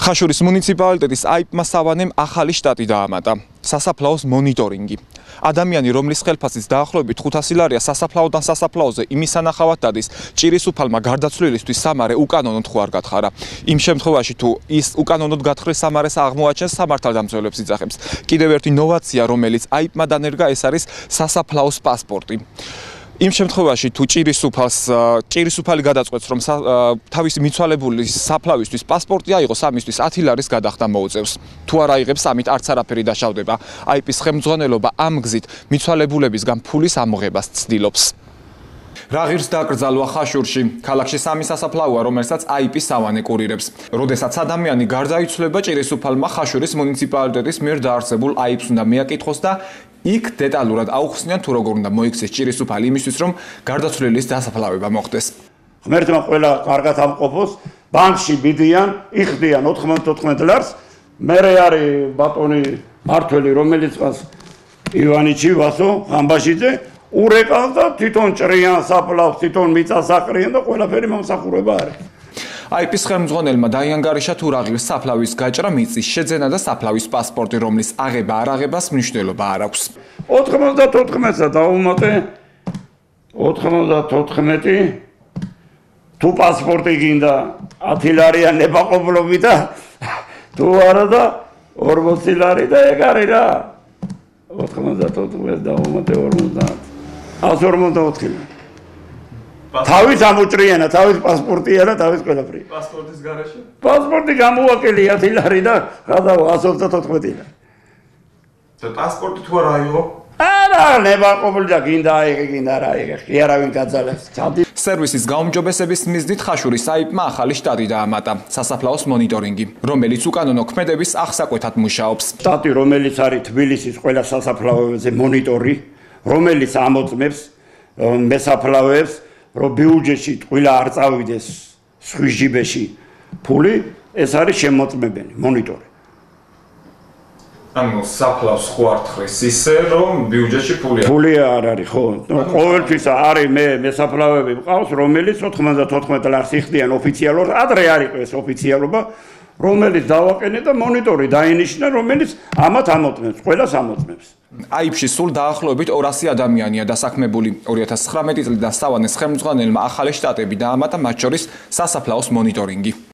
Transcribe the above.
ხაშურის მუნიციპალიტეტის აიპმა სავანემ ახალი შტატი დაამატა. სასაფლაოს მონიტორინგი. ადამიანი, რომლის ხელფასის დაახლოებით 500 ლარია სასაფლაოდან სასაფლაოზე იმის სანახავად დადის, ჭირის უფალმა გარდაცვლილისთვის სამარე უკანონოდ ხო არ გათხარა. იმ შემთხვევაში თუ ის უკანონოდ გათხრის სამარეს აღმოაჩენს, სამართალდამცველებს იძახებს. კიდევ ერთი ნოვაცია, რომელიც აიპმა დანერგა, ეს არის სასაფლაოს პასპორტი. იმ შემთხვევაში თუ ჭირის უფალი გადაწყვეტს, რომ თავისი მიცვალებული საფლავისთვის პასპორტი აიღოს, ამისთვის 10 ლარის გადახდა მოუწევს. თუ არ აიღებს, ამით არც არაფერი დაშავდება. აიპის ხელმძღვანელობა ამ გზით მიცვალებულებისგან ფულის ამოღებას ცდილობს. რა ღირს დაკრძალვა ხაშურში? ქალაქში 3 სასაფლაოა, რომელსაც აიპი სავანე კურირებს. როდესაც ადამიანი გარდაიცვლება, ჭირის უფალმა ხაშურის მუნიციპალიტეტის მიერ დაარსებულ აიპს უნდა მიაკითხოს და იქ დეტალურად აუხსნიან თუ როგორ უნდა მოიქცეს ჭირის უფალი იმისთვის, რომ გარდაცვლილის დასაფლავება მოხდეს. ღმერთმა ყველა კარგად ამყოფოს, ბანკში ბიდიან, იხდიან 94 ლარს, მერე არის ბატონი მართველი, რომელიც ყავს ივანიჩი ვასო ხამბაშიძე, ურეკავს და თვითონ ჭრიან საფლავს, თვითონ მიწას აყრიან და ყველაფერი მომსახურება არის. აიპის ხელმძღვანელმა დაიანგარიშა თუ რა ღირს საფლავის გაჭრა, მიწის შეძენა და საფლავის პასპორტი, რომლის აღება არ აღებას მნიშვნელობა არ აქვს. 94-ს დავუმატე 94 თუ პასპორტი გინდა 10 ლარია ნებაყოფლობი და თუ არა და 40 ლარი და ეგ არის რა. 94-ს დავუმატე 50. 144 ლარი. თავის ამოჭრიანა, თავის პასპორტია და თავის ყველაფერი. პასპორტის გარეშე? პასპორტი გამოვაკელი 10 ლარი და გადავა 134 ლარი. და პასპორტი თუ არ აიღო? არა, ნებაყოფლი და გინდა აიღე, გინდა რა აიღე. კი არავინ გაძალებს. სერვისის გაუმჯობესების მიზნით ხაშურის აიპმა ახალი შტატი დაამატა, სასაფლაოს მონიტორინგი, რომელიც უკანონო ქმედების აღსაკვეთად მუშაობს. შტატი, რომელიც არის თბილისის ყველა სასაფლაოზე მონიტორი, რომელიც ამოწმებს მესაფლავეებს, რომ ბიუჯეტში ტყუილა არ წავიდეს სხვის ჯიბეში ფული, ეს არის შემოწმებელი მონიტორი. ანუ საფლავს ხო არ თხრის ისე, რომ ბიუჯეტში ფული არ არის, ხო? ყოველთვის არის მესაფლავეები მყავს, რომელიც 94 ლარს იხდიან ოფიციალურად, ადრე არ იყო ეს ოფიციალობა, რომელიც დავაყენე და მონიტორი დაინიშნა, რომელიც ამათ ამოწმებს, ყველას ამოწმებს. აიპში სულ დაახლოებით 200 ადამიანია დასაქმებული. 2019 წლიდან სავანეს ხელმძღვანელმა ახალი შტატები დაამატა, მათ შორის სასაფლაოს მონიტორინგი.